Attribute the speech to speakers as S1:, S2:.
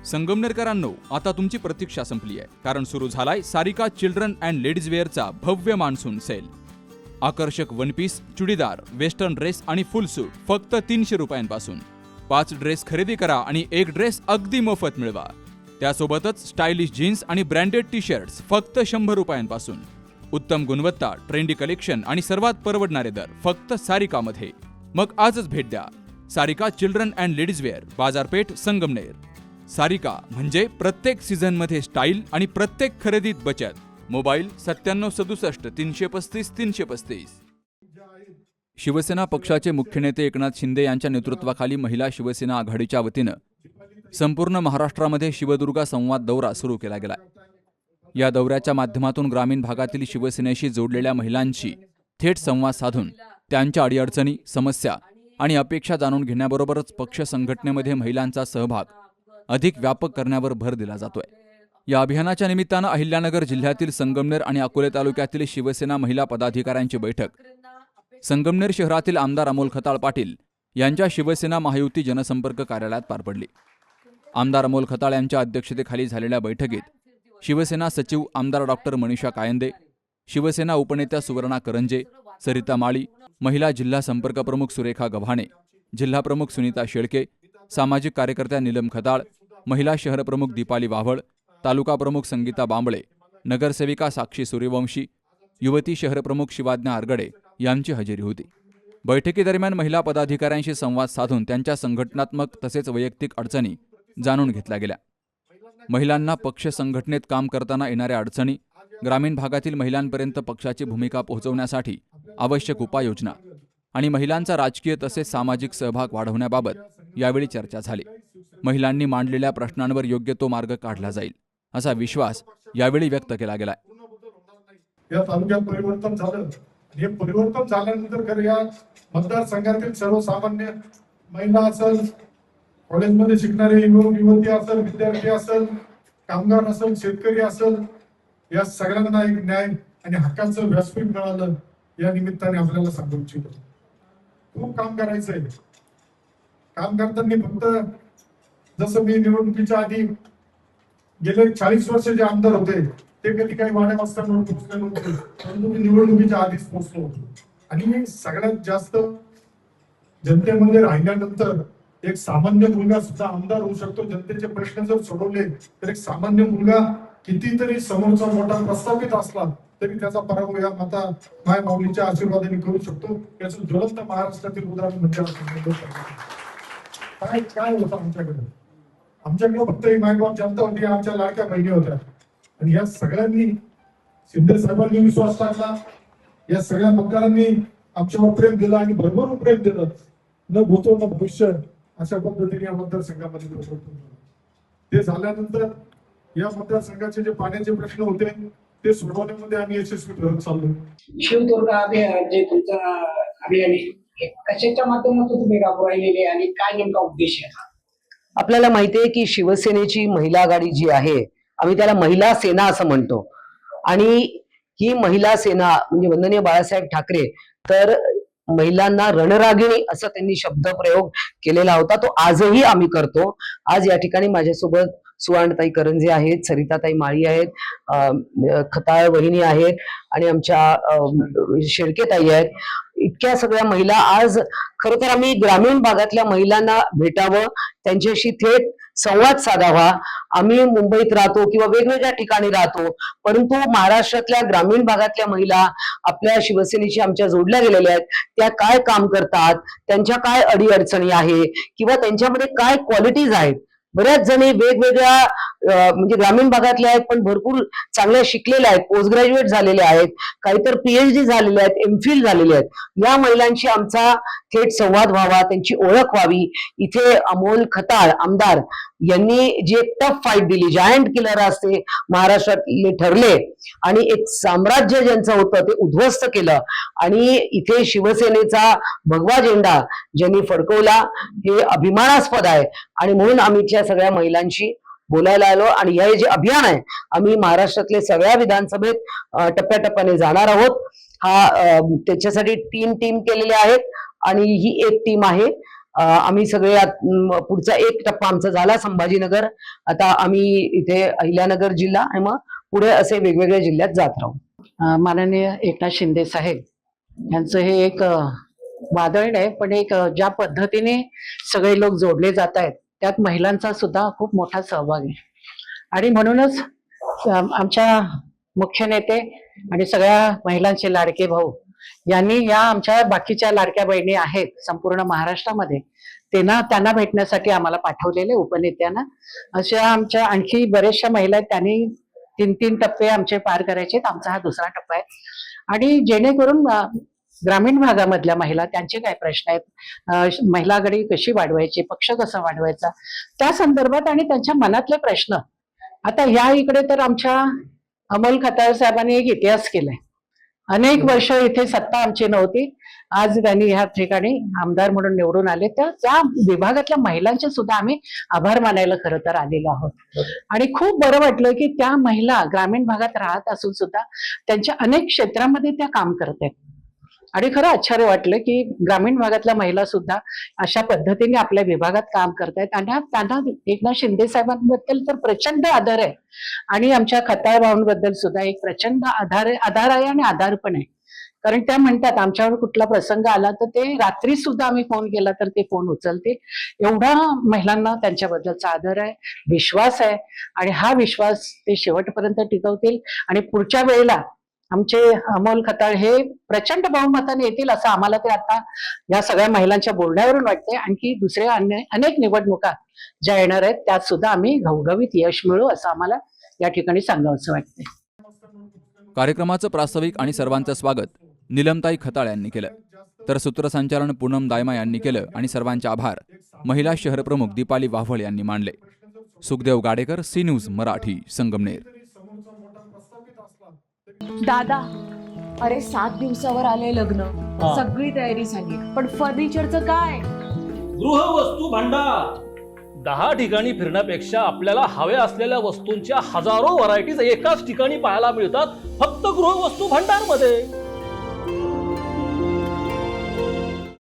S1: संगमनेरकरांनो, आता तुमची प्रतीक्षा संपली आहे, कारण सुरू झालाय सारिका चिल्ड्रन अँड लेडीज वेअरचा भव्य मान्सून सेल। आकर्षक one piece, churidar, western dress आणि फुल सूट फक्त 300 रुपयांपासून। 5 ड्रेस खरेदी करा आणि 1 ड्रेस अगदी मोफत मिळवा। त्यासोबतच स्टायलिश जीन्स आणि ब्रँडेड टी शर्ट्स फक्त 100 रुपयांपासून। उत्तम गुणवत्ता, ट्रेंडी कलेक्शन आणि सर्वात परवडणारे दर फक्त सारिकामध्ये। मग आजच भेट द्या। Sarika children and ladies wear, बाजारपेठ, संगमनेर। सारिका म्हणजे प्रत्येक सीझन मध्ये स्टाईल आणि प्रत्येक खरेदीत बचत। मोबाईल 9767 335 335। शिवसेना पक्षाचे मुख्य नेते एकनाथ शिंदे यांच्या नेतृत्वाखाली महिला शिवसेना आघाडीच्या वतीनं संपूर्ण महाराष्ट्रामध्ये शिवदुर्गा संवाद दौरा सुरू केला गेला। या दौऱ्याच्या माध्यमातून ग्रामीण भागातील शिवसेनेशी जोडलेल्या महिलांशी थेट संवाद साधून त्यांच्या अडीअडचणी, समस्या आणि अपेक्षा जाणून घेण्याबरोबरच पक्ष संघटनेमध्ये महिलांचा सहभाग अधिक व्यापक करण्यावर भर दिला जातोय। या अभियानाच्या निमित्तानं अहिल्यानगर जिल्ह्यातील संगमनेर आणि अकोले तालुक्यातील शिवसेना महिला पदाधिकाऱ्यांची बैठक संगमनेर शहरातील आमदार अमोल खताळ पाटील यांच्या शिवसेना महायुती जनसंपर्क कार्यालयात पार पडली। आमदार अमोल खताळ यांच्या अध्यक्षतेखाली झालेल्या बैठकीत शिवसेना सचिव आमदार डॉक्टर मनीषा कायंदे, शिवसेना उपनेत्या सुवर्णा करंजे, सरिता माळी, महिला जिल्हा संपर्क प्रमुख सुरेखा गव्हाणे, जिल्हा प्रमुख सुनीता शेळके, सामाजिक कार्यकर्त्या नीलम खताळ, महिला शहर प्रमुख दीपाली वाव्हळ, तालुका प्रमुख संगीता बांबळे, नगरसेविका साक्षी सूर्यवंशी, युवती शहर प्रमुख शिवाज्ञा आरगडे यांची हजेरी होती। बैठकीदरम्यान महिला पदाधिकाऱ्यांशी संवाद साधून त्यांच्या संघटनात्मक तसेच वैयक्तिक अडचणी जाणून घेतल्या गेल्या। महिलांना पक्ष संघटनेत काम करताना येणाऱ्या अडचणी, ग्रामीण भागातील महिलांपर्यंत पक्षाची भूमिका पोहोचवण्यासाठी आवश्यक उपाययोजना आणि महिलांचा राजकीय तसेच सामाजिक सहभाग वाढवण्याबाबत यावेळी चर्चा झाली। महिलांनी मांडलेल्या प्रश्नांवर योग्य तो मार्ग काढला जाईल असा विश्वास यावेळी व्यक्त केला गेला।
S2: या तालुक्यात परिवर्तन झालं। हे परिवर्तन झाल्यानंतर खरं या मतदारसंघातील सर्वसामान्य महिला असेल, कॉलेजमध्ये शिकणारे युवती असेल, विद्यार्थी असेल, कामगार असेल, शेतकरी असेल, या सगळ्यांना एक न्याय आणि हक्काचं व्यासपीठ मिळालं या निमित्ताने आपल्याला सांगू इच्छितो। खूप काम करायचंय। काम करताना फक्त जसं मी निवडणुकीच्या आधी गेले 40 वर्ष जे आमदार होते ते कधी काही वाड्या वाजताना पोहोचले नव्हते, परंतु मी निवडणुकीच्या आधीच पोहोचलो होतो। आणि मी सगळ्यात जास्त जनतेमध्ये राहिल्यानंतर एक सामान्य मुलगा सुद्धा आमदार होऊ शकतो। जनतेचे प्रश्न जर सोडवले तर एक सामान्य मुलगा कितीतरी समोरचा मोठा प्रस्थापित असला तरी त्याचा पराभव या माता माय माऊलीच्या आशीर्वादाने करू शकतो। याचं ज्वलंत महाराष्ट्रातील उदाहरण म्हणजे काय होतं आमच्याकडे फक्त ही मायबाप जनता होती, आमच्या लाडक्या बहिणी होत्या। आणि या सगळ्यांनी शिंदे साहेबांनी विश्वास टाकला, या सगळ्या मतदारांनी आमच्यावर प्रेम दिलं आणि भरभरून प्रेम दिलं। न भूतो न भविष्य अशा पद्धतीने या मतदारसंघामध्ये ते झाल्यानंतर या मतदारसंघाचे जे पाण्याचे प्रश्न होते ते सोडवण्यामध्ये आम्ही यशस्वी ठरत चाललो।
S3: शिवदुर्गा अभियान जे तुमचं अभियान आहे, कशाच्या माध्यमातून तुम्ही राबवलेले आणि काय नेमका उद्देश आहे?
S4: आपल्याला माहिती आहे की शिवसेनेची महिला आघाडी जी आहे, आम्ही त्याला महिला सेना असं म्हणतो। आणि ही महिला सेना म्हणजे वंदनीय बाळासाहेब ठाकरे तर महिलांना रणरागिणी असं त्यांनी शब्द प्रयोग केलेला होता, तो आजही आम्ही करतो। आज या ठिकाणी माझ्यासोबत सुवर्णताई करंजे आहेत, सरिताताई माळी आहेत, खताळ वहिनी आहेत आणि आमच्या शेळकेताई आहेत। इतक्या सगळ्या महिला आज खरं तर आम्ही ग्रामीण भागातल्या महिलांना भेटावं, त्यांच्याशी थेट संवाद साधावा। आम्ही मुंबईत राहतो किंवा वेगवेगळ्या ठिकाणी राहतो, परंतु महाराष्ट्रातल्या ग्रामीण भागातल्या महिला आपल्या शिवसेनेशी आमच्या जोडल्या गेलेल्या आहेत। त्या काय काम करतात, त्यांच्या काय अडीअडचणी आहे किंवा त्यांच्यामध्ये काय क्वालिटीज आहेत। बऱ्याच जणी वेगवेगळ्या म्हणजे ग्रामीण भागातल्या आहेत, पण भरपूर चांगल्या शिकलेल्या आहेत, पोस्ट ग्रॅज्युएट झालेल्या आहेत, काहीतर PhD झालेले आहेत, MPhil झालेले आहेत। या महिलांशी आमचा थेट संवाद व्हावा, त्यांची ओळख व्हावी। इथे अमोल खताळ आमदार यांनी जी एक टफ फाईट दिली, जायंट किलर असते महाराष्ट्रातले ठरले आणि एक साम्राज्य ज्यांचं होतं ते उद्ध्वस्त केलं आणि इथे शिवसेनेचा भगवा झेंडा ज्यांनी फडकवला हे अभिमानास्पद आहे। आणि म्हणून आम्ही इथल्या सगळ्या महिलांशी बोलायला आलो आणि हे जे अभियान आहे आम्ही महाराष्ट्रातले सगळ्या विधानसभेत टप्प्याटप्प्याने जाणार आहोत। त्याच्यासाठी 3 टीम केलेल्या आहेत आणि ही एक टीम आहे आम्ही सगळे पुढचा एक टप्पा आमचा झाला संभाजीनगर. आता आम्ही इथे अहिल्यानगर जिल्हा आणि मग पुढे असे वेगवेगळ्या जिल्ह्यात जात राहू.
S5: माननीय एकनाथ शिंदे साहेब यांचं हे एक वादळ आहे, पण एक ज्या पद्धतीने सगळे लोक जोडले जात आहेत त्यात महिलांचा सुद्धा खूप मोठा सहभाग आहे. आणि म्हणूनच आमच्या मुख्य नेते आणि सगळ्या महिलांचे लाडके भाऊ यांनी या आमच्या बाकीच्या लाडक्या बहिणी आहेत संपूर्ण महाराष्ट्रामध्ये त्यांना भेटण्यासाठी आम्हाला पाठवलेले उपनेत्यांना. अशा आमच्या आणखी बऱ्याचशा महिला आहेत, त्यांनी 3 टप्पे आमचे पार करायचे. आमचा हा दुसरा टप्पा आहे. आणि जेणेकरून ग्रामीण भागामधल्या महिला त्यांचे काय प्रश्न आहेत, महिला आघाडी कशी वाढवायची, पक्ष कसा वाढवायचा, त्या संदर्भात आणि त्यांच्या मनातले प्रश्न. आता ह्या इकडे तर आमच्या अमोल खताळ साहेबांनी एक इतिहास केलाय. अनेक वर्ष इथे सत्ता आमची नव्हती, आज त्यांनी ह्या ठिकाणी आमदार म्हणून निवडून आले. त्या विभागातल्या महिलांचे सुद्धा आम्ही आभार मानायला खरं तर आलेलो आहोत. आणि खूप बरं वाटलं की त्या महिला ग्रामीण भागात राहत असून सुद्धा त्यांच्या अनेक क्षेत्रामध्ये त्या काम करत आहेत. आणि खरं आश्चर्य वाटलं की ग्रामीण भागातल्या महिला सुद्धा अशा पद्धतीने आपल्या विभागात काम करतायत. आणि त्यांना एकनाथ शिंदे साहेबांबद्दल तर प्रचंड आदर आहे आणि आमच्या खताळ भाऊंबद्दल सुद्धा एक प्रचंड आधार आहे आणि आधार पण आहे. कारण त्या म्हणतात आमच्यावर कुठला प्रसंग आला तर ते रात्री सुद्धा आम्ही फोन केला तर ते फोन उचलते. एवढा महिलांना त्यांच्याबद्दलचा आदर आहे, विश्वास आहे. आणि हा विश्वास ते शेवटपर्यंत टिकवतील. आणि पुढच्या वेळेला आमचे अमोल खताळ हे प्रचंड बहुमताने येतील असं आम्हाला ते आता या सगळ्या महिलांच्या बोलण्यावरून वाटते. आणखी दुसऱ्या अनेक निवडणुका ज्या येणार आहेत त्यात सुद्धा आम्ही घवघवीत यश मिळू असं आम्हाला या ठिकाणी सांगावंसं वाटतंय.
S1: कार्यक्रमाचं प्रास्ताविक आणि सर्वांचं स्वागत निलमताई खताळ यांनी केलं, तर सूत्रसंचालन पूनम दायमा यांनी केलं आणि सर्वांचे आभार महिला शहरप्रमुख दीपाली वाव्हळ यांनी मानले. Sukhdev Gadekar, C news Marathi, Sangamner.
S6: दादा, अरे 7 दिवसावर आले लग्न, सगळी तयारी झाली, पण फर्निचरचं काय?
S7: गृहवस्तू भांडार 10 ठिकाणी फिरण्यापेक्षा आपल्याला हव्या असलेल्या वस्तूंच्या हजारो व्हरायटीज एकाच ठिकाणी पाहायला मिळतात फक्त गृहवस्तू भांडार मध्ये.